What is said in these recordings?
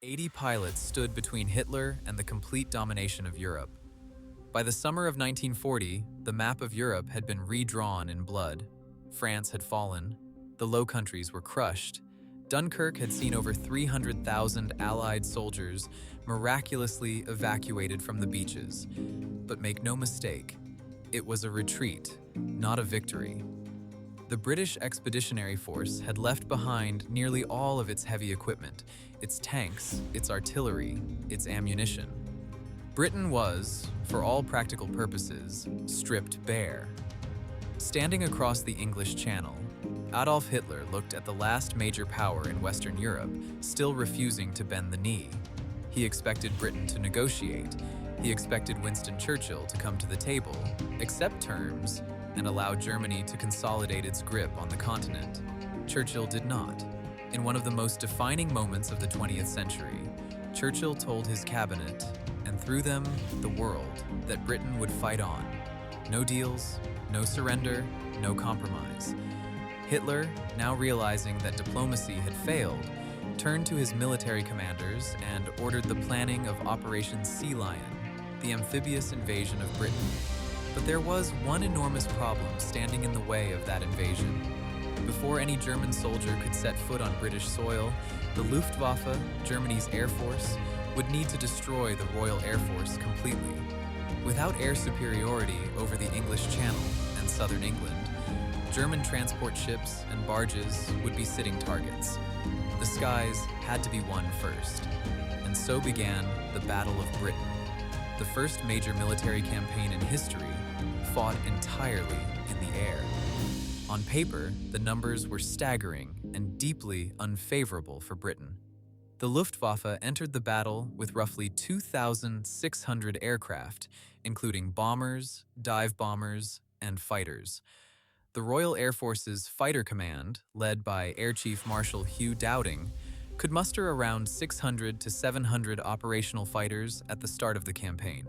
80 pilots stood between Hitler and the complete domination of Europe. By the summer of 1940, the map of Europe had been redrawn in blood. France had fallen. The Low Countries were crushed. Dunkirk had seen over 300,000 Allied soldiers miraculously evacuated from the beaches. But make no mistake, it was a retreat, not a victory. The British Expeditionary Force had left behind nearly all of its heavy equipment, its tanks, its artillery, its ammunition. Britain was, for all practical purposes, stripped bare. Standing across the English Channel, Adolf Hitler looked at the last major power in Western Europe, still refusing to bend the knee. He expected Britain to negotiate. He expected Winston Churchill to come to the table, accept terms, and allow Germany to consolidate its grip on the continent. Churchill did not. In one of the most defining moments of the 20th century, Churchill told his cabinet, and through them, the world, that Britain would fight on. No deals, no surrender, no compromise. Hitler, now realizing that diplomacy had failed, turned to his military commanders and ordered the planning of Operation Sea Lion, the amphibious invasion of Britain. But there was one enormous problem standing in the way of that invasion. Before any German soldier could set foot on British soil, the Luftwaffe, Germany's air force, would need to destroy the Royal Air Force completely. Without air superiority over the English Channel and southern England, German transport ships and barges would be sitting targets. The skies had to be won first. And so began the Battle of Britain, the first major military campaign in history fought entirely in the air. On paper, the numbers were staggering and deeply unfavorable for Britain. The Luftwaffe entered the battle with roughly 2,600 aircraft, including bombers, dive bombers, and fighters. The Royal Air Force's Fighter Command, led by Air Chief Marshal Hugh Dowding, could muster around 600 to 700 operational fighters at the start of the campaign.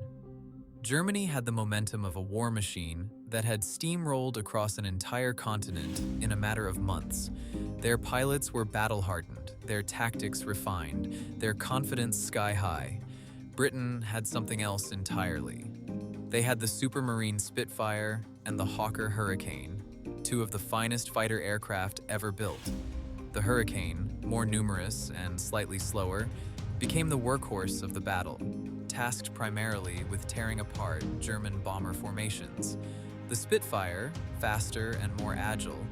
Germany had the momentum of a war machine that had steamrolled across an entire continent in a matter of months. Their pilots were battle-hardened, their tactics refined, their confidence sky-high. Britain had something else entirely. They had the Supermarine Spitfire and the Hawker Hurricane, two of the finest fighter aircraft ever built. The Hurricane, more numerous and slightly slower, became the workhorse of the battle, tasked primarily with tearing apart German bomber formations. The Spitfire, faster and more agile,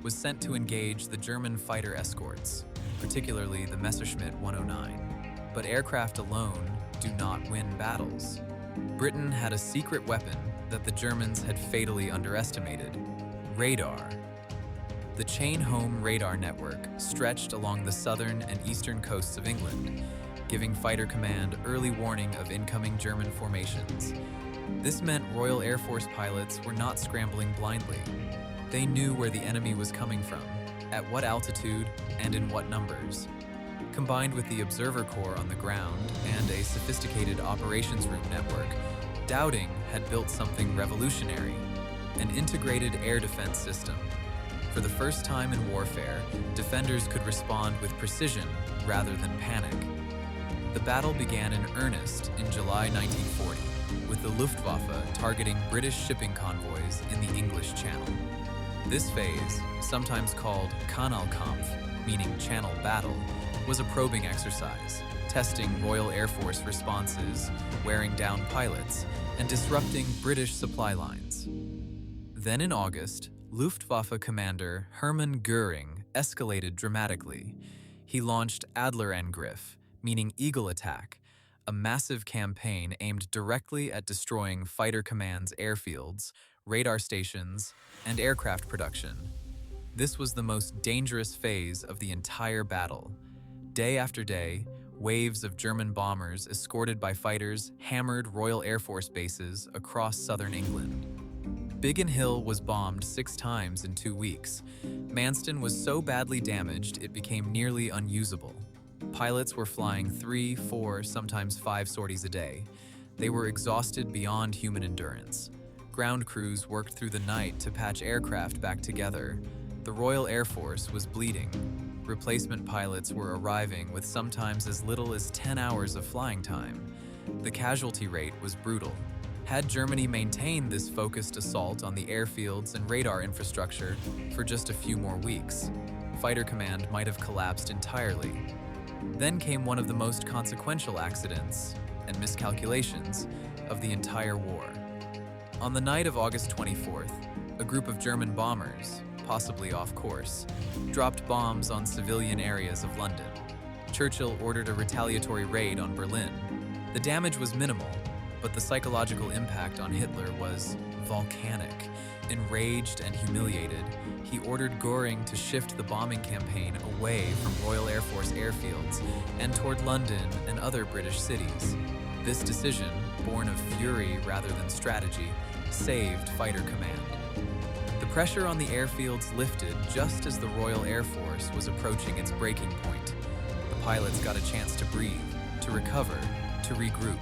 was sent to engage the German fighter escorts, particularly the Messerschmitt 109. But aircraft alone do not win battles. Britain had a secret weapon that the Germans had fatally underestimated: radar. The chain-home radar network stretched along the southern and eastern coasts of England, giving Fighter Command early warning of incoming German formations. This meant Royal Air Force pilots were not scrambling blindly. They knew where the enemy was coming from, at what altitude, and in what numbers. Combined with the Observer Corps on the ground and a sophisticated operations room network, Dowding had built something revolutionary: an integrated air defense system. For the first time in warfare, defenders could respond with precision rather than panic. The battle began in earnest in July 1940, with the Luftwaffe targeting British shipping convoys in the English Channel. This phase, sometimes called Kanalkampf, meaning channel battle, was a probing exercise, testing Royal Air Force responses, wearing down pilots, and disrupting British supply lines. Then in August, Luftwaffe commander Hermann Göring escalated dramatically. He launched Adlerangriff, meaning Eagle Attack, a massive campaign aimed directly at destroying Fighter Command's airfields, radar stations, and aircraft production. This was the most dangerous phase of the entire battle. Day after day, waves of German bombers escorted by fighters hammered Royal Air Force bases across southern England. Biggin Hill was bombed 6 times in 2 weeks. Manston was so badly damaged it became nearly unusable. Pilots were flying 3, 4, sometimes 5 sorties a day. They were exhausted beyond human endurance. Ground crews worked through the night to patch aircraft back together. The Royal Air Force was bleeding. Replacement pilots were arriving with sometimes as little as 10 hours of flying time. The casualty rate was brutal. Had Germany maintained this focused assault on the airfields and radar infrastructure for just a few more weeks, Fighter Command might have collapsed entirely. Then came one of the most consequential accidents and miscalculations of the entire war. On the night of August 24th, a group of German bombers, possibly off course, dropped bombs on civilian areas of London. Churchill ordered a retaliatory raid on Berlin. The damage was minimal, but the psychological impact on Hitler was volcanic. Enraged and humiliated, he ordered Göring to shift the bombing campaign away from Royal Air Force airfields and toward London and other British cities. This decision, born of fury rather than strategy, saved Fighter Command. The pressure on the airfields lifted just as the Royal Air Force was approaching its breaking point. The pilots got a chance to breathe, to recover, to regroup.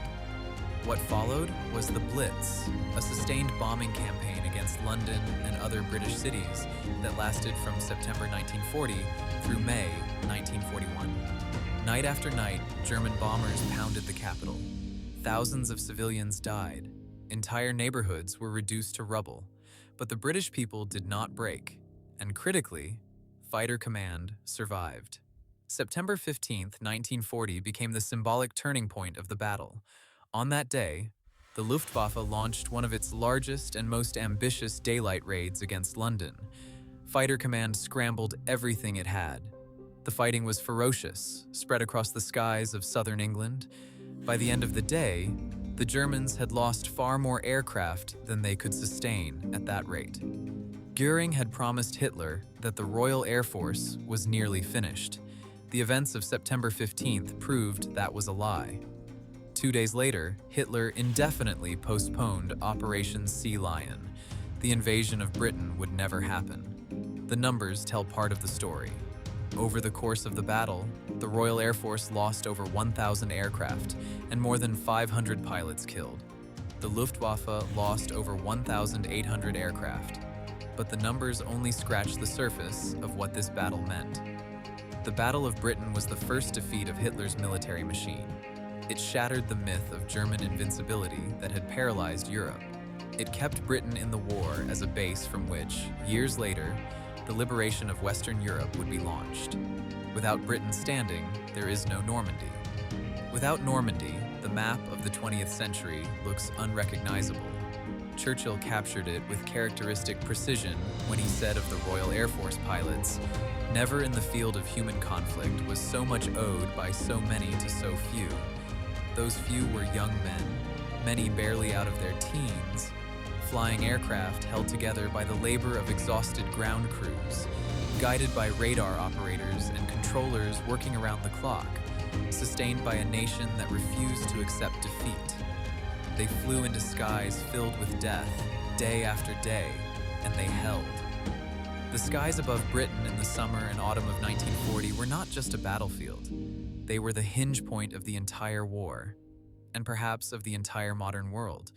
What followed was the Blitz, a sustained bombing campaign against London and other British cities that lasted from September 1940 through May 1941. Night after night, German bombers pounded the capital. Thousands of civilians died. Entire neighborhoods were reduced to rubble. But the British people did not break, and critically, Fighter Command survived. September 15, 1940 became the symbolic turning point of the battle. On that day, the Luftwaffe launched one of its largest and most ambitious daylight raids against London. Fighter Command scrambled everything it had. The fighting was ferocious, spread across the skies of southern England. By the end of the day, the Germans had lost far more aircraft than they could sustain at that rate. Göring had promised Hitler that the Royal Air Force was nearly finished. The events of September 15th proved that was a lie. 2 days later, Hitler indefinitely postponed Operation Sea Lion. The invasion of Britain would never happen. The numbers tell part of the story. Over the course of the battle, the Royal Air Force lost over 1,000 aircraft and more than 500 pilots killed. The Luftwaffe lost over 1,800 aircraft, but the numbers only scratch the surface of what this battle meant. The Battle of Britain was the first defeat of Hitler's military machine. It shattered the myth of German invincibility that had paralyzed Europe. It kept Britain in the war as a base from which, years later, the liberation of Western Europe would be launched. Without Britain standing, there is no Normandy. Without Normandy, the map of the 20th century looks unrecognizable. Churchill captured it with characteristic precision when he said of the Royal Air Force pilots, "Never in the field of human conflict was so much owed by so many to so few." Those few were young men, many barely out of their teens, flying aircraft held together by the labor of exhausted ground crews, guided by radar operators and controllers working around the clock, sustained by a nation that refused to accept defeat. They flew into skies filled with death, day after day, and they held. The skies above Britain in the summer and autumn of 1940 were not just a battlefield. They were the hinge point of the entire war, and perhaps of the entire modern world.